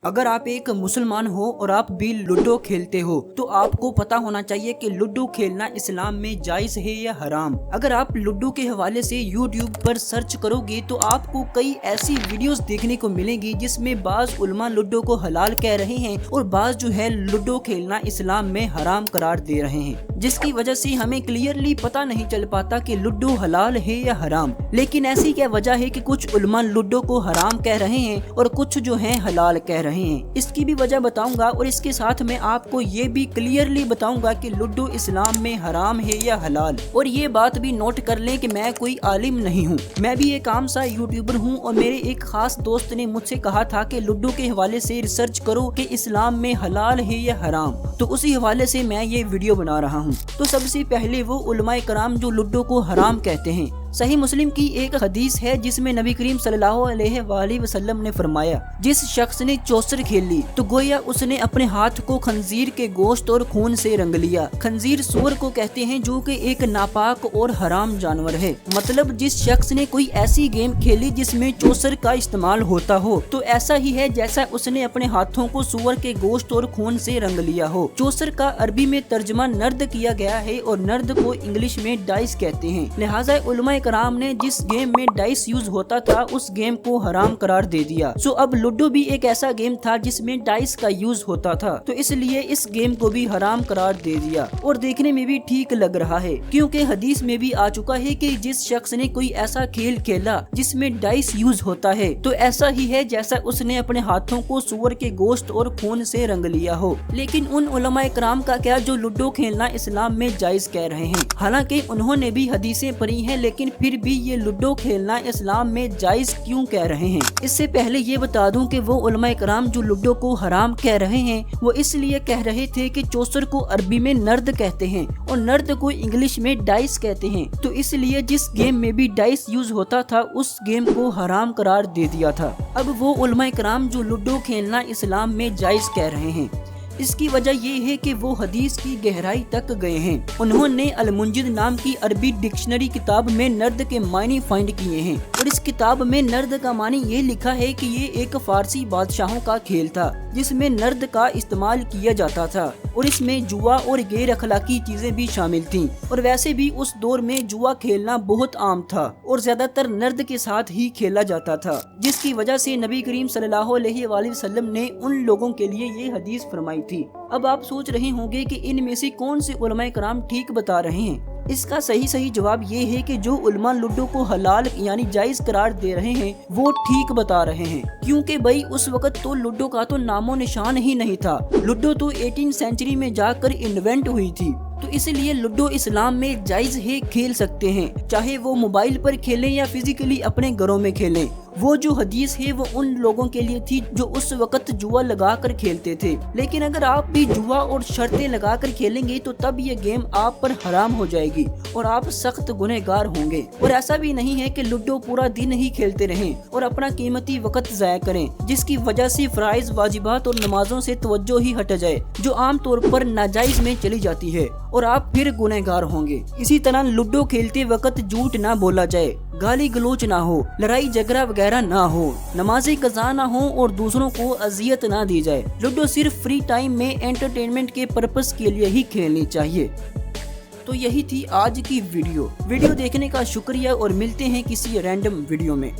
अगर आप एक मुसलमान हो और आप भी लूडो खेलते हो तो आपको पता होना चाहिए कि लूडो खेलना इस्लाम में जायज है या हराम। अगर आप लूडो के हवाले से यूट्यूब पर सर्च करोगे तो आपको कई ऐसी वीडियोस देखने को मिलेंगी जिसमें बाज उलमा लूडो को हलाल कह रहे हैं और बाज जो है लूडो खेलना इस्लाम में हराम करार दे रहे हैं, जिसकी वजह से हमें क्लियरली पता नहीं चल पाता कि लूडो हलाल है या हराम। लेकिन ऐसी क्या वजह है कि कुछ उलमा लूडो को हराम कह रहे हैं और कुछ जो है हलाल कह रहे हैं, इसकी भी वजह बताऊंगा और इसके साथ में आपको ये भी क्लियरली बताऊंगा कि लूडो इस्लाम में हराम है या हलाल। और ये बात भी नोट कर लें कि मैं कोई आलिम नहीं हूँ, मैं भी एक आम सा यूट्यूबर हूँ और मेरे एक खास दोस्त ने मुझसे कहा था कि लूडो के हवाले से रिसर्च करो कि इस्लाम में हलाल है या हराम, तो उसी हवाले से मैं ये वीडियो बना रहा हूँ। तो सबसे पहले वो उलमाए कराम जो लूडो को हराम कहते हैं, सही मुस्लिम की एक हदीस है जिसमें नबी करीम सल्लल्लाहु अलैहि वसल्लम ने फरमाया, जिस शख्स ने चौसर खेल ली तो गोया उसने अपने हाथ को खंजीर के गोश्त और खून से रंग लिया। खंजीर सूअर को कहते हैं जो कि एक नापाक और हराम जानवर है। मतलब जिस शख्स ने कोई ऐसी गेम खेली जिसमें चौसर का इस्तेमाल होता हो तो ऐसा ही है जैसा उसने अपने हाथों को सूअर के गोश्त और खून से रंग लिया हो। चौसर का अरबी में तर्जमा नर्द किया गया है और नर्द को इंग्लिश में डाइस कहते हैं। लिहाजा उलमा कराम ने जिस गेम में डाइस यूज होता था उस गेम को हराम करार दे दिया। सो अब लूडो भी एक ऐसा गेम था जिसमें डाइस का यूज होता था, तो इसलिए इस गेम को भी हराम करार दे दिया। और देखने में भी ठीक लग रहा है क्योंकि हदीस में भी आ चुका है कि जिस शख्स ने कोई ऐसा खेल खेला जिसमें डाइस यूज होता है तो ऐसा ही है जैसा उसने अपने हाथों को सूअर के गोश्त और खून से रंग लिया हो। लेकिन उन उलमाए कराम का क्या जो लूडो खेलना इस्लाम में जायज कह रहे हैं, हालांकि उन्होंने भी हदीसें पढ़ी हैं लेकिन फिर भी ये लूडो खेलना इस्लाम में जायज क्यों कह रहे हैं। इससे पहले ये बता दूं कि वो उलमाए कराम जो लूडो को हराम कह रहे हैं वो इसलिए कह रहे थे कि चौसर को अरबी में नर्द कहते हैं और नर्द को इंग्लिश में डाइस कहते हैं, तो इसलिए जिस गेम में भी डाइस यूज होता था उस गेम को हराम करार दे दिया था। अब वो उलमाए कराम जो लूडो खेलना इस्लाम में जायज कह रहे हैं, इसकी वजह ये है कि वो हदीस की गहराई तक गए हैं। उन्होंने अल-मुंजिद नाम की अरबी डिक्शनरी किताब में नर्द के मायने फाइंड किए हैं और इस किताब में नर्द का मानी ये लिखा है कि ये एक फारसी बादशाहों का खेल था जिसमें नर्द का इस्तेमाल किया जाता था और इसमें जुआ और गैर अखलाकी चीजें भी शामिल थीं। और वैसे भी उस दौर में जुआ खेलना बहुत आम था और ज्यादातर नर्द के साथ ही खेला जाता था, जिसकी वजह से नबी करीम सल्लल्लाहु अलैहि वसल्लम ने उन लोगों के लिए ये हदीस फरमाई थी। अब आप सोच रहे होंगे कि इनमें से कौन से उलमाए कराम ठीक बता रहे हैं। इसका सही जवाब ये है कि जो उलमा लूडो को हलाल यानी जायज करार दे रहे हैं वो ठीक बता रहे हैं, क्योंकि भाई उस वक्त तो लूडो का तो नामो निशान ही नहीं था। लूडो तो 18वीं सेंचुरी में जाकर इन्वेंट हुई थी, तो इसलिए लूडो इस्लाम में जायज है, खेल सकते हैं, चाहे वो मोबाइल पर खेलें या फिजिकली अपने घरों में खेलें। वो जो हदीस है वो उन लोगों के लिए थी जो उस वक्त जुआ लगा कर खेलते थे। लेकिन अगर आप भी जुआ और शर्तें लगा कर खेलेंगे तो तब ये गेम आप पर हराम हो जाएगी और आप सख्त गुनहगार होंगे। और ऐसा भी नहीं है कि लूडो पूरा दिन ही खेलते रहें और अपना कीमती वक्त ज़ाया करें, जिसकी वजह से फराइज वाजिबात और नमाजों से तवज्जो ही हट जाए जो आम तौर पर नाजायज में चली जाती है और आप फिर गुनहगार होंगे। इसी तरह लूडो खेलते वक्त झूठ ना बोला जाए, गाली गलोच ना हो, लड़ाई झगड़ा वगैरह ना हो, नमाज़ें कज़ा ना हो और दूसरों को अजियत ना दी जाए। लूडो सिर्फ फ्री टाइम में एंटरटेनमेंट के पर्पस के लिए ही खेलनी चाहिए। तो यही थी आज की वीडियो देखने का शुक्रिया और मिलते हैं किसी रैंडम वीडियो में।